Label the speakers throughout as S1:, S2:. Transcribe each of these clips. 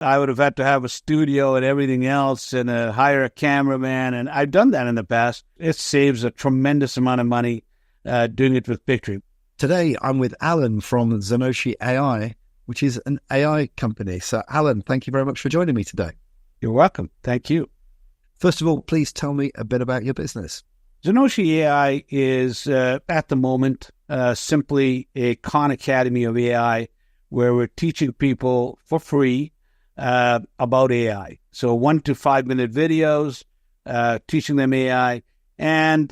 S1: I would have had to have a studio and everything else and hire a cameraman. And I've done that in the past. It saves a tremendous amount of money doing it with Pictory.
S2: Today, I'm with Allan from Zenoshi AI, which is an AI company. So, Allan, thank you very much for joining me today.
S1: You're welcome. Thank you.
S2: First of all, please tell me a bit about your business.
S1: Zenoshi AI is, at the moment, simply a Khan Academy of AI, where we're teaching people for free about AI. So 1 to 5 minute videos, teaching them AI. And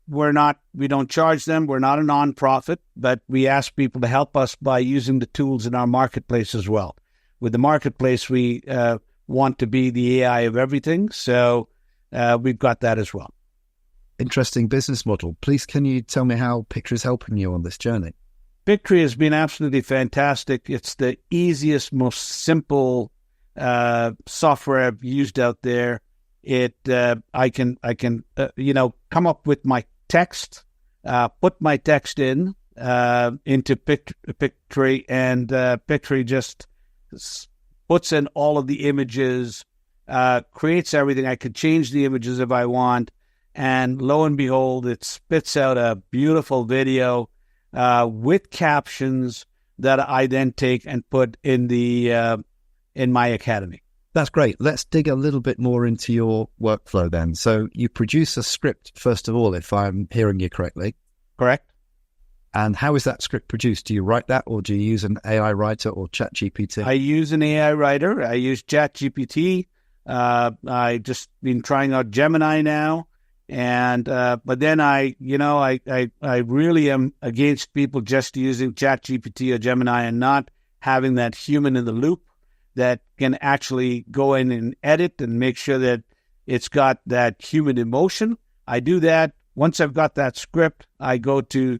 S1: we don't charge them. We're not a nonprofit, but we ask people to help us by using the tools in our marketplace as well. With the marketplace, we want to be the AI of everything. So we've got that as well.
S2: Interesting business model. Please, can you tell me how Pictory is helping you on this journey?
S1: Pictory has been absolutely fantastic. It's the easiest, most simple software I've used out there. I can come up with my text, put my text into Pictory, and Pictory just puts in all of the images, creates everything. I could change the images if I want, and lo and behold, it spits out a beautiful video with captions that I then take and put in my academy.
S2: That's great. Let's dig a little bit more into your workflow then. So you produce a script, first of all, if I'm hearing you correctly.
S1: Correct.
S2: And how is that script produced? Do you write that, or do you use an AI writer or ChatGPT?
S1: I use an AI writer. I use ChatGPT. I just been trying out Gemini now. And but then I really am against people just using ChatGPT or Gemini and not having that human in the loop that can actually go in and edit and make sure that it's got that human emotion. I do that. Once I've got that script, I go to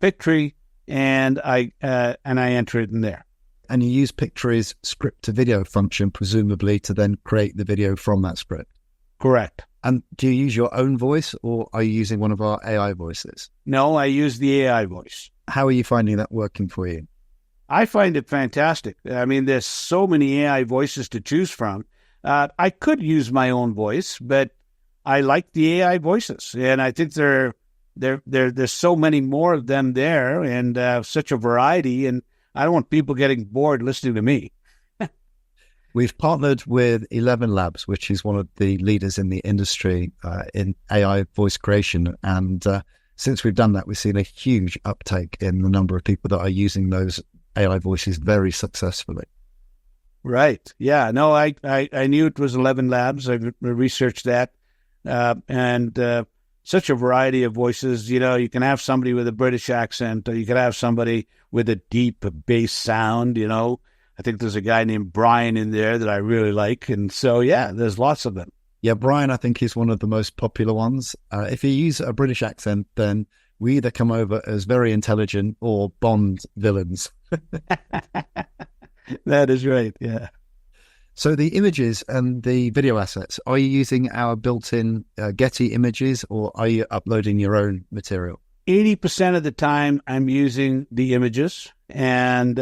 S1: Pictory and I enter it in there.
S2: And you use Pictory's script to video function, presumably, to then create the video from that script.
S1: Correct.
S2: And do you use your own voice, or are you using one of our AI voices?
S1: No, I use the AI voice.
S2: How are you finding that working for you?
S1: I find it fantastic. I mean, there's so many AI voices to choose from. I could use my own voice, but I like the AI voices, and I think there's so many more of them there, and such a variety. And I don't want people getting bored listening to me.
S2: We've partnered with ElevenLabs, which is one of the leaders in the industry in AI voice creation. And since we've done that, we've seen a huge uptake in the number of people that are using those AI voices very successfully.
S1: Right. Yeah. No, I knew it was ElevenLabs. I researched that. And such a variety of voices. You know, you can have somebody with a British accent, or you can have somebody with a deep bass sound, you know. I think there's a guy named Brian in there that I really like. And so, yeah, there's lots of them.
S2: Yeah, Brian, I think, is one of the most popular ones. If you use a British accent, then we either come over as very intelligent or Bond villains.
S1: That is right, yeah.
S2: So the images and the video assets, are you using our built-in Getty Images, or are you uploading your own material?
S1: 80% of the time I'm using the images, and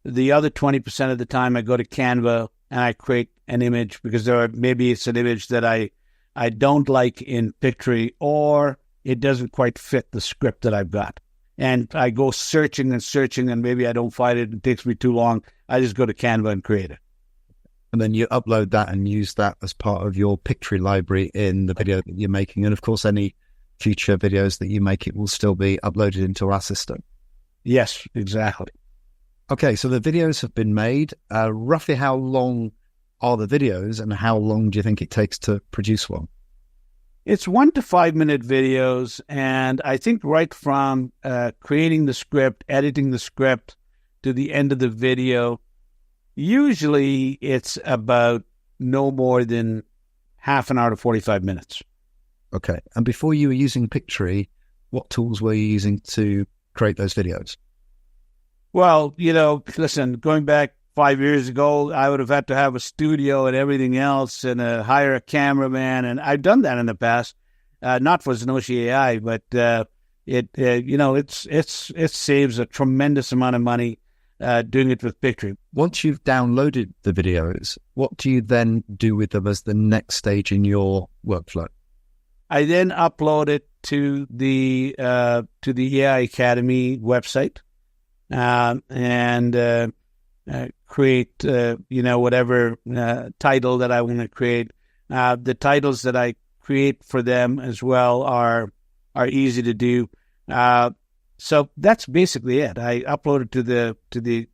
S1: the other 20% of the time I go to Canva and I create an image, because maybe it's an image that I don't like in Pictory, or it doesn't quite fit the script that I've got. And I go searching and searching, and maybe I don't find it. It takes me too long. I just go to Canva and create it.
S2: And then you upload that and use that as part of your Pictory library in the video that you're making. And of course, any future videos that you make, it will still be uploaded into our system.
S1: Yes, exactly.
S2: Okay, so the videos have been made. Roughly how long are the videos, and how long do you think it takes to produce one?
S1: It's 1 to 5 minute videos, and I think right from creating the script, editing the script, to the end of the video, usually it's about no more than half an hour to 45 minutes.
S2: Okay, and before you were using Pictory, what tools were you using to create those videos?
S1: Well, you know, listen, going back 5 years ago, I would have had to have a studio and everything else, and hire a cameraman. And I've done that in the past, not for Zenoshi AI, but it saves a tremendous amount of money doing it with Pictory.
S2: Once you've downloaded the videos, what do you then do with them as the next stage in your workflow?
S1: I then upload it to the AI Academy website, and create whatever title that I want to create. The titles that I create for them as well are easy to do. So that's basically it. I upload it to the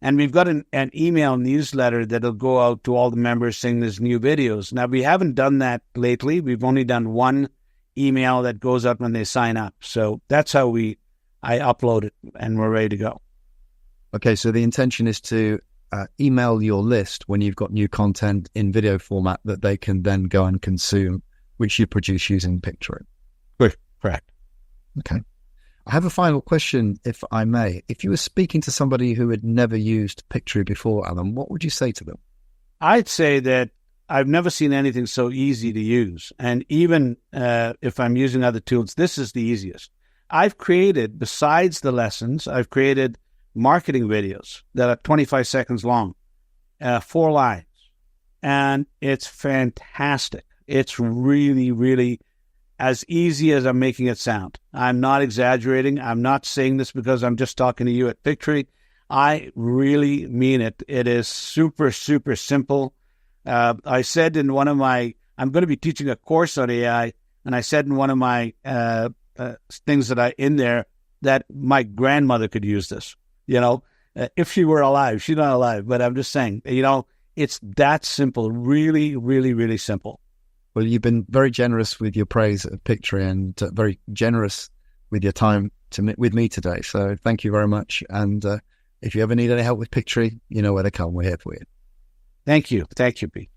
S1: and we've got an email newsletter that'll go out to all the members saying there's new videos. Now, we haven't done that lately. We've only done one email that goes out when they sign up. So that's how I upload it, and we're ready to go.
S2: Okay, so the intention is to email your list when you've got new content in video format that they can then go and consume, which you produce using Pictory.
S1: Correct.
S2: Okay. I have a final question, if I may. If you were speaking to somebody who had never used Pictory before, Allan, what would you say to them?
S1: I'd say that I've never seen anything so easy to use. And even if I'm using other tools, this is the easiest. I've created, besides the lessons, I've created marketing videos that are 25 seconds long, 4 lines. And it's fantastic. It's really, really as easy as I'm making it sound. I'm not exaggerating. I'm not saying this because I'm just talking to you at Pictory. I really mean it. It is super, super simple. I said in one of my, I'm going to be teaching a course on AI, and I said in one of my things that in there that my grandmother could use this, if she were alive. She's not alive, but I'm just saying, it's that simple, really, really, really simple.
S2: Well, you've been very generous with your praise of Pictory and very generous with your time with me today. So thank you very much. And if you ever need any help with Pictory, you know where to come. We're here for you.
S1: Thank you. Thank you, Pete.